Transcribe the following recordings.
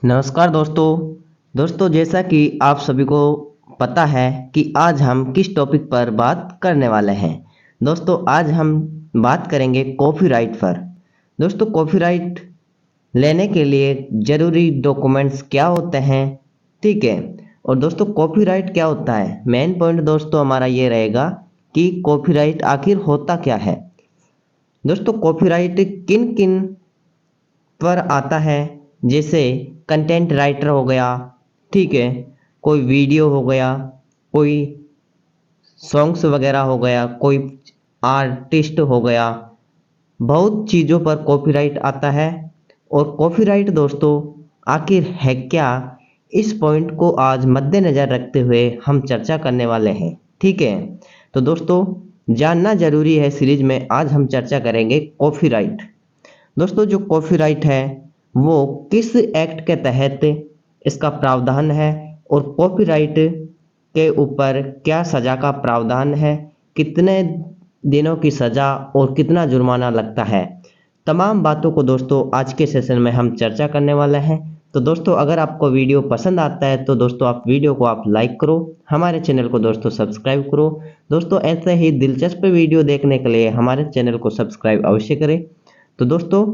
नमस्कार दोस्तों जैसा कि आप सभी को पता है कि आज हम किस टॉपिक पर बात करने वाले हैं। दोस्तों आज हम बात करेंगे कॉपीराइट पर। दोस्तों कॉपीराइट लेने के लिए ज़रूरी डॉक्यूमेंट्स क्या होते हैं, ठीक है। और दोस्तों कॉपीराइट क्या होता है, मेन पॉइंट दोस्तों हमारा ये रहेगा कि कॉपीराइट आखिर होता क्या है। दोस्तों कॉपीराइट किन किन पर आता है, जैसे कंटेंट राइटर हो गया, ठीक है, कोई वीडियो हो गया, कोई सॉन्ग्स वगैरह हो गया, कोई आर्टिस्ट हो गया, बहुत चीज़ों पर कॉपीराइट आता है। और कॉपीराइट दोस्तों आखिर है क्या, इस पॉइंट को आज मद्देनज़र रखते हुए हम चर्चा करने वाले हैं, ठीक है। तो दोस्तों जानना जरूरी है सीरीज में आज हम चर्चा करेंगे कॉपीराइट। दोस्तों जो कॉपीराइट है वो किस एक्ट के तहत इसका प्रावधान है, और कॉपीराइट के ऊपर क्या सज़ा का प्रावधान है, कितने दिनों की सज़ा और कितना जुर्माना लगता है, तमाम बातों को दोस्तों आज के सेशन में हम चर्चा करने वाले हैं। तो दोस्तों अगर आपको वीडियो पसंद आता है तो दोस्तों आप वीडियो को लाइक करो, हमारे चैनल को दोस्तों सब्सक्राइब करो। दोस्तों ऐसे ही दिलचस्प वीडियो देखने के लिए हमारे चैनल को सब्सक्राइब अवश्य करें। तो दोस्तों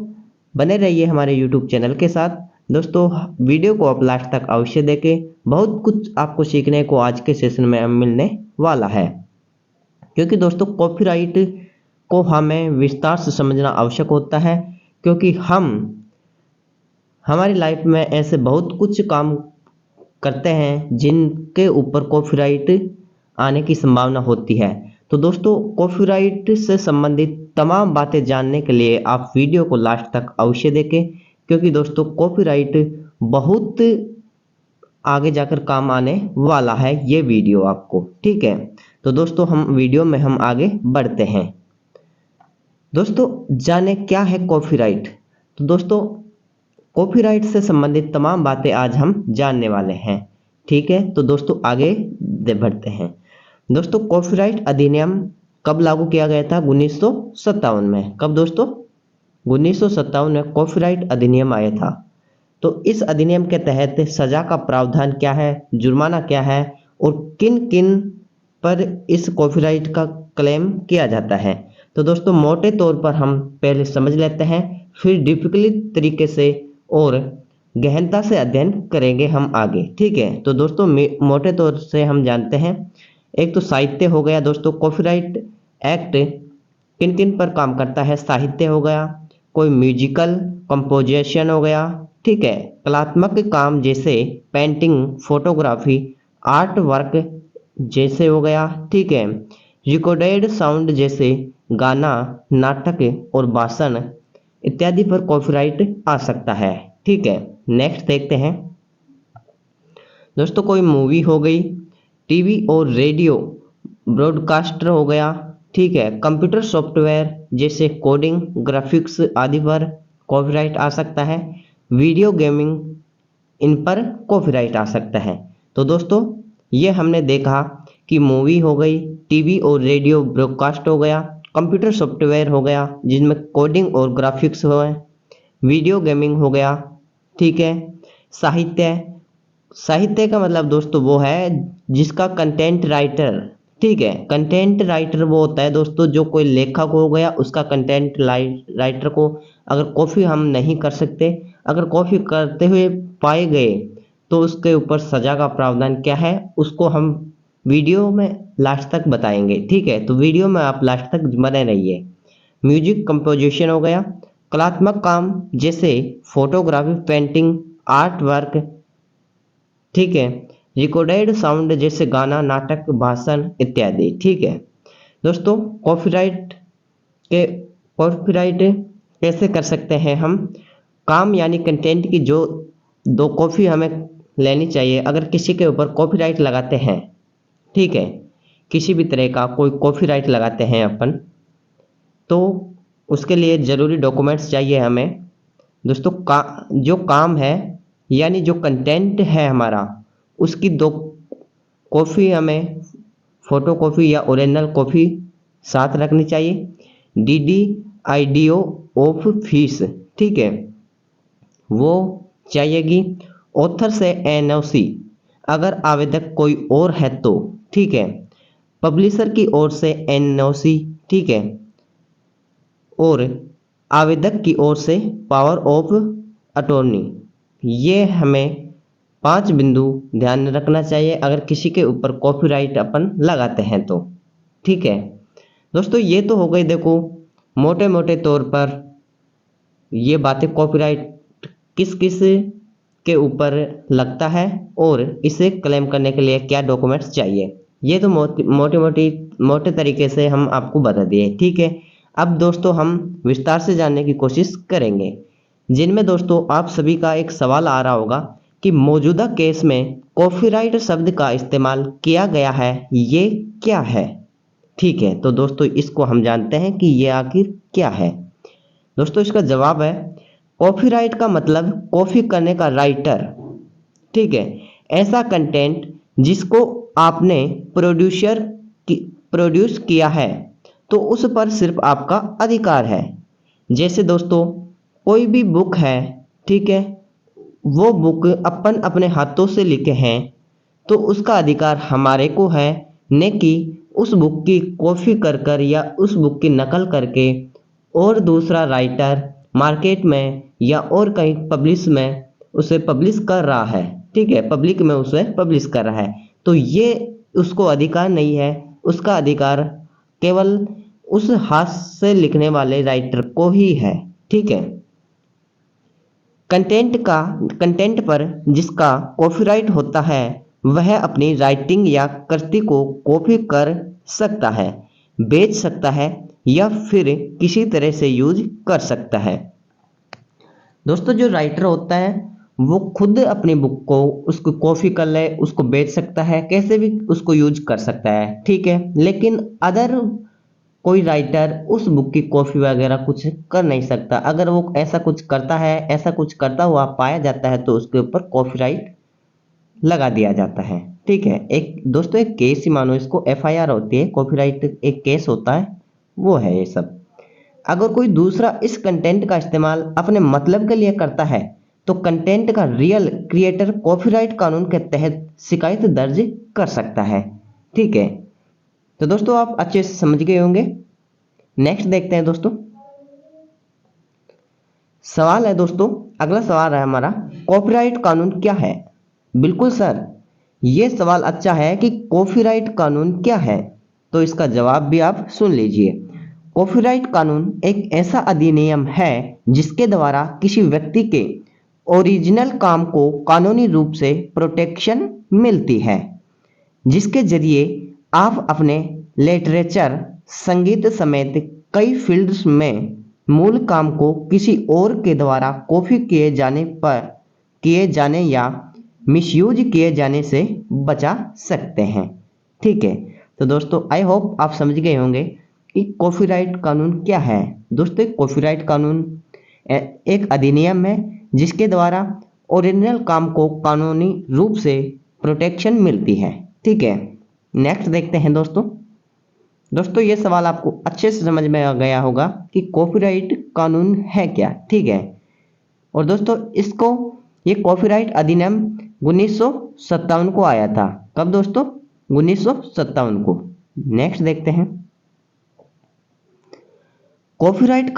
बने रहिए हमारे यूट्यूब चैनल के साथ। दोस्तों वीडियो को आप लास्ट तक अवश्य देखें, बहुत कुछ आपको सीखने को आज के सेशन में मिलने वाला है। क्योंकि दोस्तों कॉपीराइट को हमें विस्तार से समझना आवश्यक होता है, क्योंकि हम हमारी लाइफ में ऐसे बहुत कुछ काम करते हैं जिनके ऊपर कॉपीराइट आने की संभावना होती है। तो दोस्तों कॉपीराइट से संबंधित तमाम बातें जानने के लिए आप वीडियो को लास्ट तक अवश्य देखें, क्योंकि दोस्तों कॉपीराइट बहुत आगे जाकर काम आने वाला है ये वीडियो आपको, ठीक है। तो दोस्तों हम वीडियो में हम आगे बढ़ते हैं। दोस्तों जाने क्या है कॉपीराइट। तो दोस्तों कॉपीराइट से संबंधित तमाम बातें आज हम जानने वाले हैं, ठीक है। तो दोस्तों आगे बढ़ते हैं। दोस्तों कॉपीराइट अधिनियम कब लागू किया गया था, 1957 में। कब दोस्तों, 1957 में कॉपीराइट अधिनियम आया था। तो इस अधिनियम के तहत सजा का प्रावधान क्या है, जुर्माना क्या है, और किन किन पर इस कॉपीराइट का क्लेम किया जाता है। तो दोस्तों मोटे तौर पर हम पहले समझ लेते हैं, फिर डिफिकल्ट तरीके से और गहनता से अध्ययन करेंगे हम आगे, ठीक है। तो दोस्तों मोटे तौर से हम जानते हैं, एक तो साहित्य हो गया। दोस्तों कॉपीराइट एक्ट किन किन पर काम करता है, साहित्य हो गया, कोई म्यूजिकल कंपोजिशन हो गया, ठीक है, कलात्मक काम जैसे पेंटिंग, फोटोग्राफी, आर्ट वर्क जैसे हो गया, ठीक है, रिकॉर्डेड साउंड जैसे गाना, नाटक और भाषण इत्यादि पर कॉपीराइट आ सकता है, ठीक है। नेक्स्ट देखते हैं। दोस्तों कोई मूवी हो गई, टीवी और रेडियो ब्रॉडकास्टर हो गया, ठीक है, कंप्यूटर सॉफ्टवेयर जैसे कोडिंग, ग्राफिक्स आदि पर कॉपीराइट आ सकता है, वीडियो गेमिंग इन पर कॉपीराइट आ सकता है। तो दोस्तों ये हमने देखा कि मूवी हो गई, टीवी और रेडियो ब्रॉडकास्ट हो गया, कंप्यूटर सॉफ्टवेयर हो गया जिनमें कोडिंग और ग्राफिक्स हो, वीडियो गेमिंग हो गया, ठीक है, साहित्य। साहित्य का मतलब दोस्तों वो है जिसका कंटेंट राइटर, ठीक है, कंटेंट राइटर वो होता है दोस्तों जो कोई लेखक हो गया, उसका कंटेंट राइटर को अगर कॉपी हम नहीं कर सकते, अगर कॉपी करते हुए पाए गए तो उसके ऊपर सजा का प्रावधान क्या है उसको हम वीडियो में लास्ट तक बताएंगे, ठीक है। तो वीडियो में आप लास्ट तक बने रहिए। म्यूजिक कंपोजिशन हो गया, कलात्मक काम जैसे फोटोग्राफी, पेंटिंग, आर्ट वर्क, ठीक है, रिकॉर्डेड साउंड जैसे गाना, नाटक, भाषण इत्यादि, ठीक है। दोस्तों के कॉपीराइट कैसे कर सकते हैं हम, काम यानी कंटेंट की जो दो कॉपी हमें लेनी चाहिए। अगर किसी के ऊपर कॉपीराइट लगाते हैं, ठीक है, किसी भी तरह का कोई कॉपीराइट लगाते हैं अपन, तो उसके लिए ज़रूरी डॉक्यूमेंट्स चाहिए हमें। दोस्तों जो काम है यानी जो कंटेंट है हमारा, उसकी दो कॉपी हमें, फोटो कॉपी या ओरिजिनल कॉपी साथ रखनी चाहिए। डीडी आईडीओ ऑफ फीस, ठीक है, वो चाहिएगी। ऑथर से एनओसी अगर आवेदक कोई और है तो, ठीक है। पब्लिशर की ओर से एनओसी, ठीक है। और आवेदक की ओर से पावर ऑफ अटॉर्नी। ये हमें 5 बिंदु ध्यान में रखना चाहिए अगर किसी के ऊपर कॉपीराइट अपन लगाते हैं तो, ठीक है। दोस्तों ये तो हो गई, देखो मोटे मोटे तौर पर ये बातें कॉपीराइट किस किस के ऊपर लगता है और इसे क्लेम करने के लिए क्या डॉक्यूमेंट्स चाहिए, ये तो मोटे तरीके से हम आपको बता दिए, ठीक है। अब दोस्तों हम विस्तार से जानने की कोशिश करेंगे, जिनमें दोस्तों आप सभी का एक सवाल आ रहा होगा कि मौजूदा केस में कॉपीराइट शब्द का इस्तेमाल किया गया है, ये क्या है, ठीक है। तो दोस्तों इसको हम जानते हैं कि ये आखिर क्या है। दोस्तों इसका जवाब है, कॉपीराइट का मतलब कॉपी करने का राइटर, ठीक है। ऐसा कंटेंट जिसको आपने प्रोड्यूस किया है तो उस पर सिर्फ आपका अधिकार है। जैसे दोस्तों कोई भी बुक है, ठीक है, वो बुक अपन अपने हाथों से लिखे हैं तो उसका अधिकार हमारे को है, न कि उस बुक की कॉपी कर कर या उस बुक की नकल करके और दूसरा राइटर मार्केट में या और कहीं पब्लिश में उसे पब्लिश कर रहा है, ठीक है, पब्लिक में उसे पब्लिश कर रहा है। तो ये उसको अधिकार नहीं है, उसका अधिकार केवल उस हाथ से लिखने वाले राइटर को ही है, ठीक है। कंटेंट पर जिसका कॉपीराइट होता है वह अपनी राइटिंग या कृति को कॉपी कर सकता है, बेच सकता है या फिर किसी तरह से यूज कर सकता है। दोस्तों जो राइटर होता है वो खुद अपनी बुक को उसको कॉपी कर ले, उसको बेच सकता है, कैसे भी उसको यूज कर सकता है, ठीक है। लेकिन अदर कोई राइटर उस बुक की कॉपी वगैरह कुछ कर नहीं सकता। अगर वो ऐसा कुछ करता है, ऐसा कुछ करता हुआ पाया जाता है तो उसके ऊपर कॉपीराइट लगा दिया जाता है, ठीक है। एक दोस्तों एक केस ही मानो, इसको एफआईआर होती है, कॉपीराइट एक केस होता है, वो है ये सब। अगर कोई दूसरा इस कंटेंट का इस्तेमाल अपने मतलब के लिए करता है तो कंटेंट का रियल क्रिएटर कॉपीराइट कानून के तहत शिकायत दर्ज कर सकता है, ठीक है। तो दोस्तों आप अच्छे से समझ गए होंगे। नेक्स्ट देखते हैं दोस्तों। सवाल है दोस्तों, अगला सवाल है हमारा, कॉपीराइट कानून क्या है। बिल्कुल सर, ये सवाल अच्छा है कि कॉपीराइट कानून क्या है, तो इसका जवाब भी आप सुन लीजिए। कॉपीराइट कानून एक ऐसा अधिनियम है जिसके द्वारा किसी व्यक्ति के ओरिजिनल काम को कानूनी रूप से प्रोटेक्शन मिलती है, जिसके जरिए आप अपने लिटरेचर, संगीत समेत कई फील्ड्स में मूल काम को किसी और के द्वारा कॉपी किए जाने या मिसयूज किए जाने से बचा सकते हैं, ठीक है। तो दोस्तों आई होप आप समझ गए होंगे कि कॉपीराइट कानून क्या है। दोस्तों कॉपीराइट कानून एक अधिनियम है जिसके द्वारा ओरिजिनल काम को कानूनी रूप से प्रोटेक्शन मिलती है, ठीक है। नेक्स्ट देखते हैं दोस्तों ये सवाल आपको अच्छे से समझ में आ गया होगा कि कॉपीराइट कानून है क्या, ठीक है। और दोस्तों ये कॉपीराइट अधिनियम 1957 को आया था। कब दोस्तों? 1957 को। नेक्स्ट देखते हैं, कॉपीराइट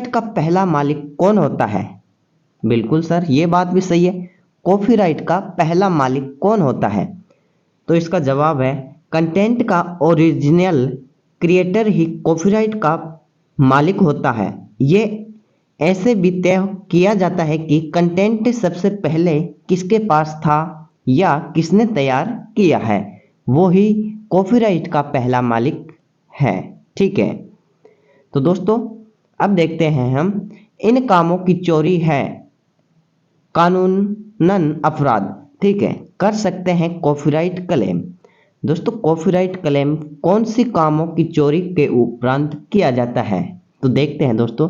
का पहला मालिक कौन होता है। बिल्कुल सर, ये बात भी सही है, कॉपीराइट का पहला मालिक कौन होता है, तो इसका जवाब है कंटेंट का ओरिजिनल क्रिएटर ही कॉपीराइट का मालिक होता है। ये ऐसे भी तय किया जाता है कि कंटेंट सबसे पहले किसके पास था या किसने तैयार किया है, वो ही कॉपीराइट का पहला मालिक है, ठीक है। तो दोस्तों अब देखते हैं हम, इन कामों की चोरी है कानूनन अपराध, ठीक है, कर सकते हैं कॉपीराइट क्लेम। दोस्तों कॉपीराइट क्लेम कौन सी कामों की चोरी के उपरांत किया जाता है, तो देखते हैं दोस्तों,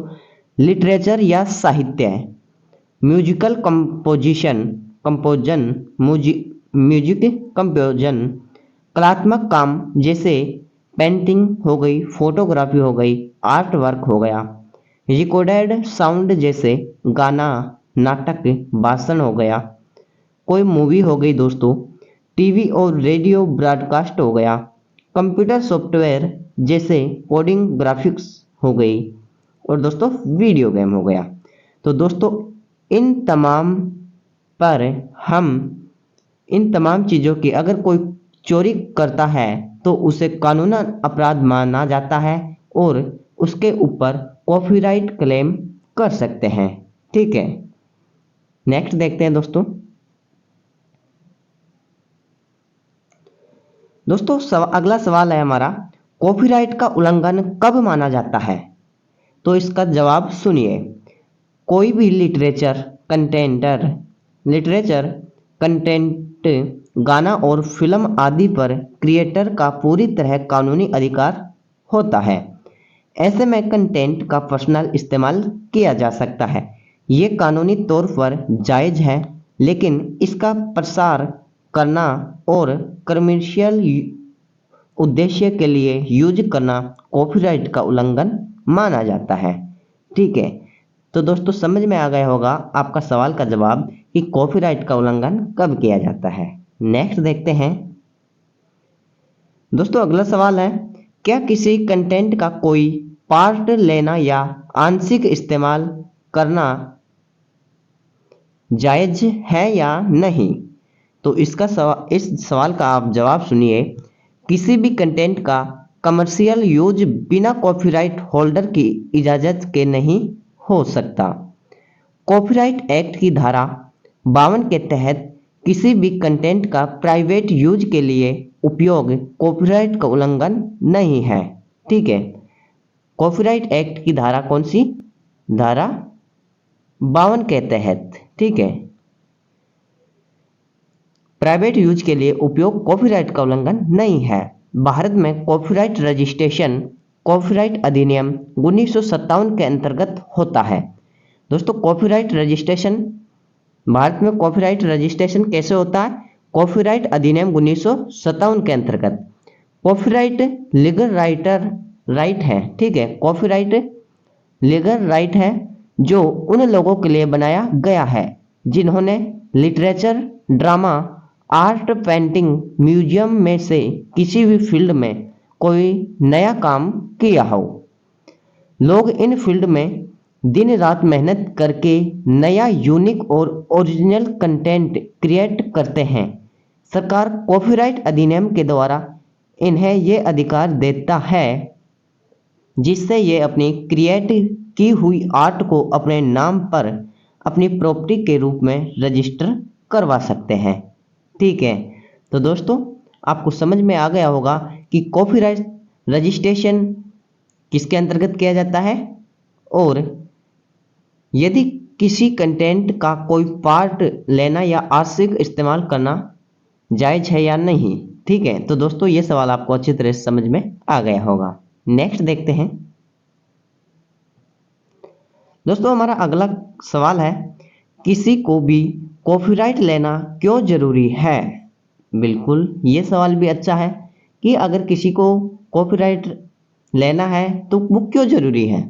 लिटरेचर या साहित्य, म्यूजिक कंपोजन, कलात्मक काम जैसे पेंटिंग हो गई, फोटोग्राफी हो गई, आर्ट वर्क हो गया, रिकॉर्डेड साउंड जैसे गाना, नाटक, भाषण हो गया, कोई मूवी हो गई दोस्तों, टीवी और रेडियो ब्रॉडकास्ट हो गया, कंप्यूटर सॉफ्टवेयर जैसे कोडिंग ग्राफिक्स हो गई, और दोस्तों वीडियो गेम हो गया। तो दोस्तों इन तमाम पर हम इन तमाम चीज़ों की अगर कोई चोरी करता है तो उसे कानूनन अपराध माना जाता है और उसके ऊपर कॉपीराइट क्लेम कर सकते हैं। ठीक है, नेक्स्ट देखते हैं दोस्तों। अगला सवाल है हमारा, कॉपीराइट का उल्लंघन कब माना जाता है? तो इसका जवाब सुनिए। कोई भी लिटरेचर कंटेंट, गाना और फिल्म आदि पर क्रिएटर का पूरी तरह कानूनी अधिकार होता है। ऐसे में कंटेंट का पर्सनल इस्तेमाल किया जा सकता है। ये कानूनी तौर पर जायज़ है, लेकिन इसका प्रसार करना और कमर्शियल उद्देश्य के लिए यूज करना कॉपीराइट का उल्लंघन माना जाता है। ठीक है, तो दोस्तों समझ में आ गया होगा आपका सवाल का जवाब कि कॉपीराइट का उल्लंघन कब किया जाता है। नेक्स्ट देखते हैं दोस्तों। अगला सवाल है, क्या किसी कंटेंट का कोई पार्ट लेना या आंशिक इस्तेमाल करना जायज है या नहीं? तो इस सवाल का आप जवाब सुनिए। किसी भी कंटेंट का कमर्शियल यूज बिना कॉपीराइट होल्डर की इजाज़त के नहीं हो सकता। कॉपीराइट एक्ट की धारा 52 के तहत किसी भी कंटेंट का प्राइवेट यूज के लिए उपयोग कॉपीराइट का उल्लंघन नहीं है। ठीक है, कॉपीराइट एक्ट की धारा कौन सी? धारा 52 के तहत। ठीक है, प्राइवेट यूज के लिए उपयोग कॉपीराइट का उल्लंघन नहीं है। भारत में कॉपीराइट रजिस्ट्रेशन कॉपीराइट अधिनियम 1957 के अंतर्गत होता है। दोस्तों कॉपीराइट रजिस्ट्रेशन, भारत में कॉपीराइट रजिस्ट्रेशन कैसे होता है? कॉपीराइट अधिनियम 1957 के अंतर्गत। कॉपीराइट लीगल राइट है। ठीक है, कॉपीराइट लीगल राइट है जो उन लोगों के लिए बनाया गया है जिन्होंने literature, drama, art, painting, museum में से किसी भी फील्ड में कोई नया काम किया हो। लोग इन फील्ड में दिन रात मेहनत करके नया, यूनिक और ओरिजिनल कंटेंट क्रिएट करते हैं। सरकार कॉपीराइट अधिनियम के द्वारा इन्हें ये अधिकार देता है जिससे ये अपनी क्रिएट की हुई आर्ट को अपने नाम पर अपनी प्रॉपर्टी के रूप में रजिस्टर करवा सकते हैं। ठीक है, तो दोस्तों आपको समझ में आ गया होगा कि कॉपीराइट रजिस्ट्रेशन किसके अंतर्गत किया जाता है और यदि किसी कंटेंट का कोई पार्ट लेना या आंशिक इस्तेमाल करना जायज है या नहीं। ठीक है, तो दोस्तों ये सवाल आपको अच्छी तरह से समझ में आ गया होगा। नेक्स्ट देखते हैं दोस्तों। हमारा अगला सवाल है, किसी को भी कॉपीराइट लेना क्यों जरूरी है? बिल्कुल, ये सवाल भी अच्छा है कि अगर किसी को कॉपीराइट लेना है तो वो क्यों जरूरी है।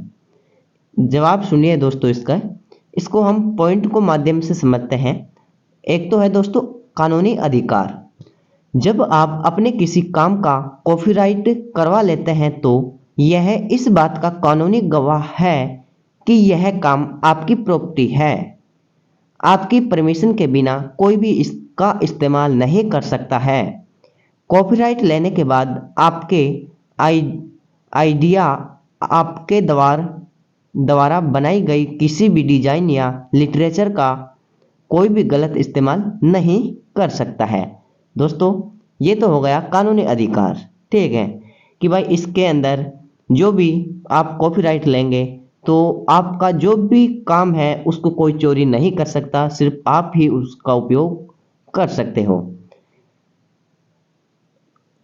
जवाब सुनिए दोस्तों इसको हम पॉइंट को माध्यम से समझते हैं। एक तो है दोस्तों कानूनी अधिकार। जब आप अपने किसी काम का कॉपीराइट करवा लेते हैं तो यह इस बात का कानूनी गवाह है कि यह काम आपकी प्रॉपर्टी है। आपकी परमिशन के बिना कोई भी इसका इस्तेमाल नहीं कर सकता है। कॉपीराइट लेने के बाद आपके आइडिया, आपके द्वारा बनाई गई किसी भी डिजाइन या लिटरेचर का कोई भी गलत इस्तेमाल नहीं कर सकता है। दोस्तों ये तो हो गया कानूनी अधिकार। ठीक है, कि भाई इसके अंदर जो भी आप कॉपीराइट लेंगे तो आपका जो भी काम है उसको कोई चोरी नहीं कर सकता, सिर्फ आप ही उसका उपयोग कर सकते हो।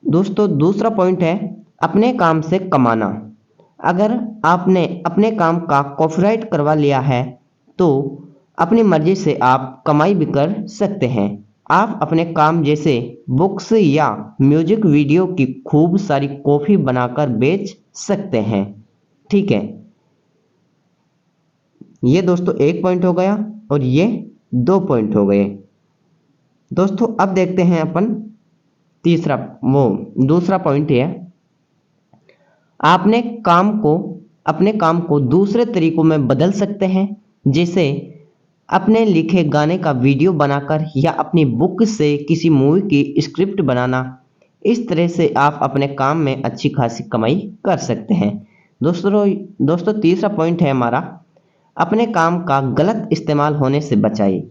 दोस्तों दूसरा पॉइंट है अपने काम से कमाना। अगर आपने अपने काम का कॉपीराइट करवा लिया है तो अपनी मर्जी से आप कमाई भी कर सकते हैं। आप अपने काम जैसे बुक्स या म्यूजिक वीडियो की खूब सारी कॉपी बनाकर बेच सकते हैं। ठीक है, ये दोस्तों एक पॉइंट हो गया। और ये 2 पॉइंट हो गए। दोस्तों अब देखते हैं अपन दूसरा पॉइंट है, अपने काम को दूसरे तरीकों में बदल सकते हैं, जैसे अपने लिखे गाने का वीडियो बनाकर या अपनी बुक से किसी मूवी की स्क्रिप्ट बनाना। इस तरह से आप अपने काम में अच्छी खासी कमाई कर सकते हैं। दोस्तों तीसरा पॉइंट है हमारा, अपने काम का गलत इस्तेमाल होने से बचाइए।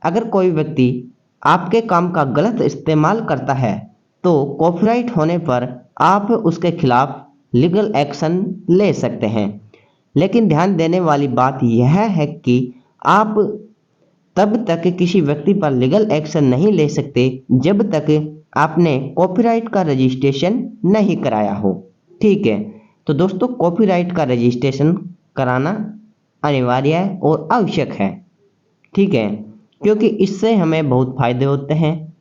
अगर कोई व्यक्ति आपके काम का गलत इस्तेमाल करता है तो कॉपीराइट होने पर आप उसके खिलाफ लीगल एक्शन ले सकते हैं। लेकिन ध्यान देने वाली बात यह है कि आप तब तक किसी व्यक्ति पर लीगल एक्शन नहीं ले सकते जब तक आपने कॉपीराइट का रजिस्ट्रेशन नहीं कराया हो। ठीक है, तो दोस्तों कॉपीराइट का रजिस्ट्रेशन कराना अनिवार्य है और आवश्यक है। ठीक है, क्योंकि इससे हमें बहुत फायदे होते हैं।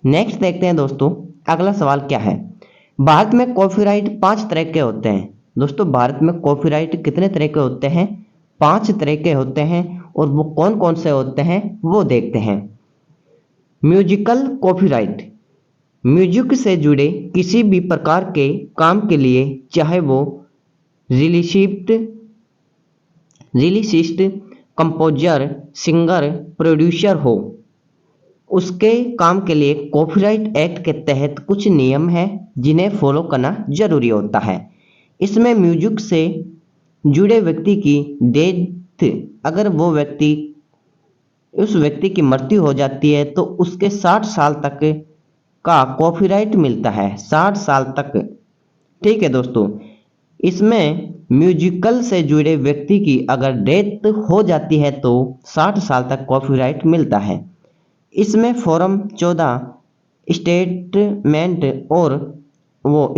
नेक्स्ट देखते हैं दोस्तों, अगला सवाल क्या है। भारत में कॉपीराइट 5 तरह के होते हैं। दोस्तों भारत में कॉपीराइट कितने तरह के होते हैं? 5 तरह के होते हैं, और वो कौन कौन से होते हैं वो देखते हैं। म्यूजिकल कॉपीराइट, म्यूजिक से जुड़े किसी भी प्रकार के काम के लिए, चाहे वो रिलीसिस्ट, कंपोजर, सिंगर, प्रोड्यूसर हो, उसके काम के लिए कॉपीराइट एक्ट के तहत कुछ नियम हैं जिन्हें फॉलो करना जरूरी होता है। इसमें म्यूजिक से जुड़े व्यक्ति की डेथ, अगर उस व्यक्ति की मृत्यु हो जाती है तो उसके 60 साल तक का कॉपीराइट मिलता है, 60 साल तक। ठीक है दोस्तों, इसमें म्यूजिकल से जुड़े व्यक्ति की अगर डेथ हो जाती है तो 60 साल तक कॉपीराइट मिलता है। इसमें form 14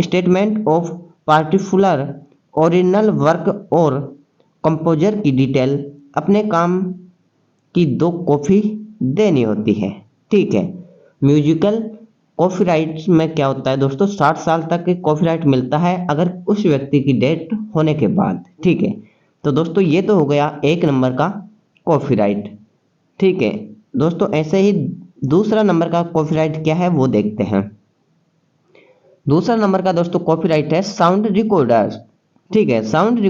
statement of particular original work और कंपोजर की डिटेल अपने काम की 2 कॉपी देनी होती है। ठीक है, म्यूजिकल कॉपीराइट में क्या होता है दोस्तों, 60 साल तक कॉपीराइट मिलता है अगर उस व्यक्ति की डेथ होने के बाद। ठीक है, तो दोस्तों ये तो हो गया 1 नंबर का कॉपीराइट। ठीक है दोस्तों, ऐसे ही दूसरा नंबर का कॉपीराइट क्या है वो देखते हैं। दूसरा नंबर का दोस्तों कॉपीराइट है साउंड रिकॉर्डर। ठीक है, साउंड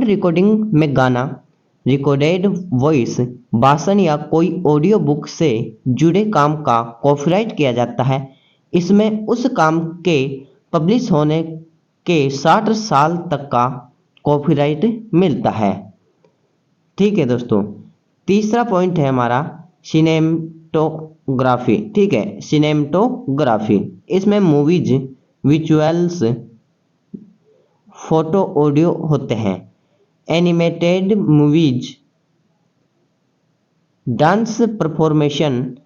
रिकॉर्डिंग में गाना, रिकॉर्डेड वॉइस, भाषण या कोई ऑडियो बुक से जुड़े काम का कॉपीराइट किया जाता है। इसमें उस काम के पब्लिश होने के 60 साल तक का कॉपीराइट मिलता है। ठीक है दोस्तों, तीसरा पॉइंट है हमारा सिनेमेटोग्राफी। ठीक है, सिनेमेटोग्राफी, इसमें मूवीज, विजुअल्स, फोटो, ऑडियो होते हैं। एनिमेटेड मूवीज, डांस परफॉर्मेशन,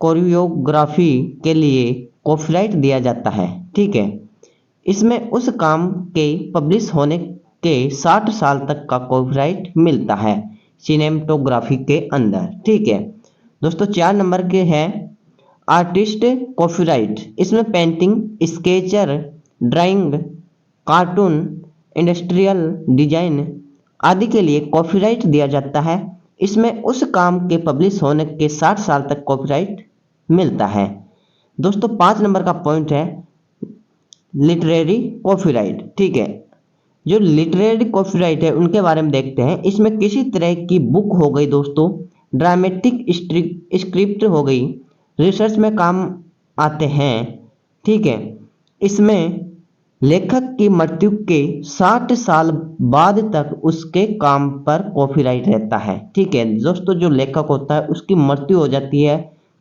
कोरियोग्राफी के लिए कॉपीराइट दिया जाता है। ठीक है, इसमें उस काम के पब्लिश होने के 60 साल तक का कॉपीराइट मिलता है सिनेमेटोग्राफी के अंदर। ठीक है दोस्तों, 4 नंबर के हैं आर्टिस्ट कॉपीराइट। इसमें painting, sketcher, drawing, cartoon, industrial design आदि के लिए कॉपीराइट दिया जाता है। इसमें उस काम के पब्लिश होने के 60 साल तक कॉपीराइट मिलता है। दोस्तों 5 नंबर का पॉइंट है लिटरेरी कॉपीराइट। ठीक है, जो लिटरेरी कॉपीराइट है उनके बारे में देखते हैं। इसमें किसी तरह की बुक हो गई दोस्तों, ड्रामेटिक स्क्रिप्ट हो गई, रिसर्च में काम आते हैं। ठीक है, इसमें लेखक की मृत्यु के 60 साल बाद तक उसके काम पर कॉपीराइट रहता है। ठीक है दोस्तों, जो लेखक होता है उसकी मृत्यु हो जाती है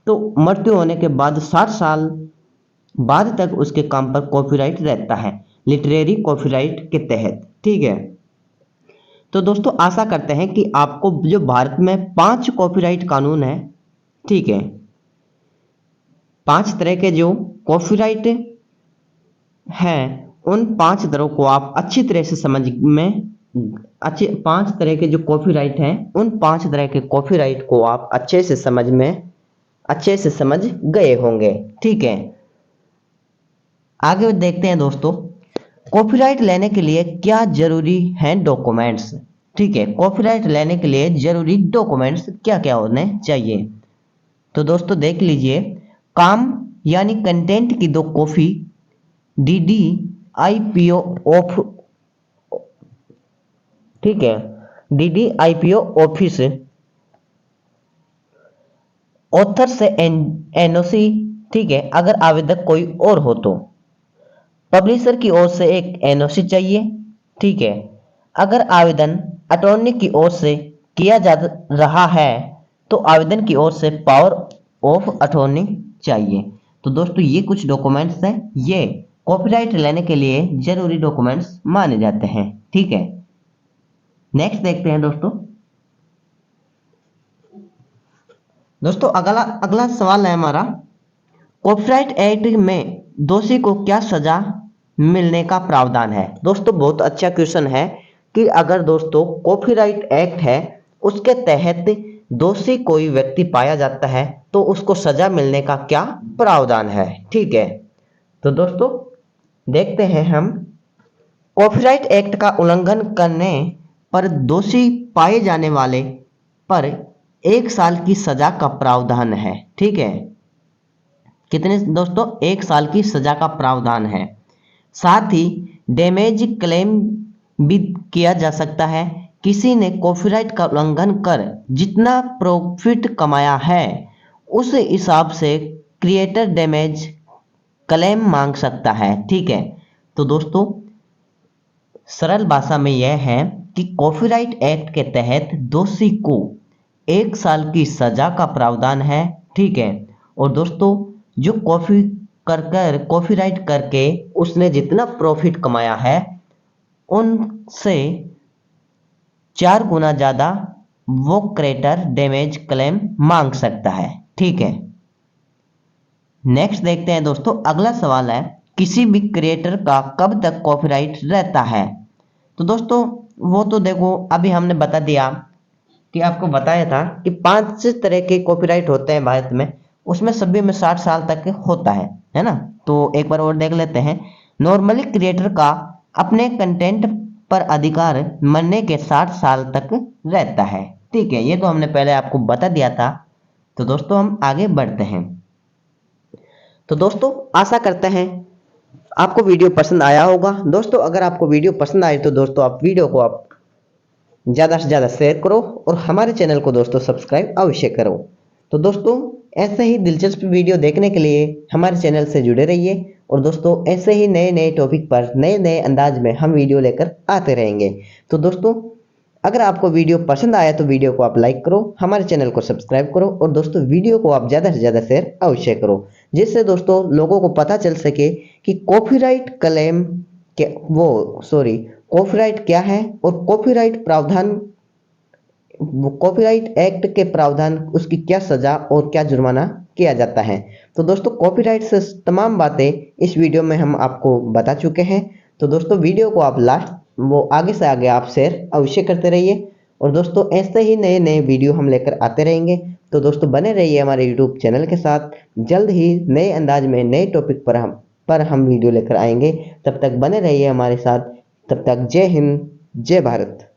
तो मृत्यु होने के बाद 60 साल बाद तक उसके काम पर कॉपीराइट रहता है लिटरेरी कॉपीराइट के तहत। ठीक है, तो दोस्तों आशा करते हैं कि आपको जो भारत में 5 कॉपीराइट कानून है, ठीक है, 5 तरह के जो कॉपीराइट हैं उन 5 तरह को आप अच्छी तरह से अच्छे 5 तरह के जो कॉपीराइट हैं उन 5 तरह के कॉपीराइट को आप अच्छे से समझ गए होंगे। ठीक है, आगे देखते हैं दोस्तों, कॉपीराइट लेने के लिए क्या जरूरी हैं डॉक्यूमेंट्स। ठीक है, कॉपीराइट लेने के लिए जरूरी डॉक्यूमेंट्स क्या क्या होने चाहिए। तो दोस्तों देख लीजिए, काम यानी कंटेंट की 2 कॉपी, डीडी आईपीओ ऑफ, ठीक है, डीडी आईपीओ ऑफिस, ऑथर से एनओसी, ठीक है, अगर आवेदक कोई और हो तो पब्लिशर की ओर से एक एनओसी चाहिए, ठीक है, अगर आवेदन अटॉर्नी की ओर से किया जा रहा है तो आवेदन की ओर से पावर ऑफ अटॉर्नी चाहिए। तो दोस्तों ये कुछ डॉक्यूमेंट्स हैं, ये कॉपीराइट लेने के लिए जरूरी डॉक्यूमेंट्स माने जाते हैं, ठीक है। नेक्स्ट देखते हैं दोस्तों। दोस्तों अगला अगला सवाल है हमारा, कॉपीराइट एक्ट में दोषी को क्या सजा मिलने का प्रावधान है। दोस्तों बहुत अच्छा क्वेश्चन है कि अगर दोस्तों कॉपीराइट एक्ट है उसके तहत दोषी कोई व्यक्ति पाया जाता है तो उसको सजा मिलने का क्या प्रावधान है, ठीक है। तो दोस्तों देखते हैं हम, कॉपीराइट एक्ट का उल्लंघन करने पर दोषी पाए जाने वाले पर 1 साल की सजा का प्रावधान है, ठीक है। कितने दोस्तों, 1 साल की सजा का प्रावधान है। साथ ही डैमेज क्लेम भी किया जा सकता है। किसी ने कॉपीराइट का उल्लंघन कर जितना प्रॉफिट कमाया है उस हिसाब से क्रिएटर डैमेज क्लेम मांग सकता है, ठीक है। तो दोस्तों सरल भाषा में यह है कि कॉपीराइट एक्ट के तहत दोषी को 1 साल की सजा का प्रावधान है, ठीक है। और दोस्तों जो कॉपीराइट करके उसने जितना प्रॉफिट कमाया है उनसे 4 गुना ज्यादा वो क्रिएटर डैमेज क्लेम मांग सकता है, ठीक है। नेक्स्ट देखते हैं दोस्तों, अगला सवाल है, किसी भी क्रिएटर का कब तक कॉपीराइट रहता है। तो दोस्तों वो तो देखो अभी हमने बता दिया कि आपको बताया था कि 5 तरह के कॉपीराइट होते हैं भारत में, उसमें सभी में 60 साल तक होता है ना। तो एक बार और देख लेते हैं। नॉर्मली क्रिएटर का अपने कंटेंट पर अधिकार मरने के 60 साल तक रहता है, ठीक है, ये तो हमने पहले आपको बता दिया था। तो दोस्तों हम आगे बढ़ते हैं। तो दोस्तों आशा करते हैं आपको वीडियो पसंद आया होगा। दोस्तों अगर आपको वीडियो पसंद आए तो दोस्तों आप वीडियो को आप ज़्यादा से ज़्यादा शेयर करो और हमारे चैनल को दोस्तों सब्सक्राइब अवश्य करो। तो दोस्तों ऐसे ही दिलचस्प वीडियो देखने के लिए हमारे चैनल से जुड़े रहिए और दोस्तों ऐसे ही नए नए टॉपिक पर नए नए अंदाज में हम वीडियो लेकर आते रहेंगे। तो दोस्तों अगर आपको वीडियो पसंद आया तो वीडियो को आप लाइक करो, हमारे चैनल को सब्सक्राइब करो और दोस्तों वीडियो को आप ज़्यादा से ज़्यादा शेयर अवश्य करो, जिससे दोस्तों लोगों को पता चल सके कि कॉपीराइट क्लेम के कॉपीराइट क्या है और कॉपीराइट प्रावधान, कॉपीराइट एक्ट के प्रावधान, उसकी क्या सजा और क्या जुर्माना किया जाता है। तो दोस्तों कॉपीराइट से तमाम बातें इस वीडियो में हम आपको बता चुके हैं। तो दोस्तों वीडियो को आप आगे से आगे आप शेयर अवश्य करते रहिए और दोस्तों ऐसे ही नए नए वीडियो हम लेकर आते रहेंगे। तो दोस्तों बने रहिए हमारे यूट्यूब चैनल के साथ, जल्द ही नए अंदाज में नए टॉपिक पर हम वीडियो लेकर आएंगे। तब तक बने रहिए हमारे साथ, तब तक जय हिंद जय भारत।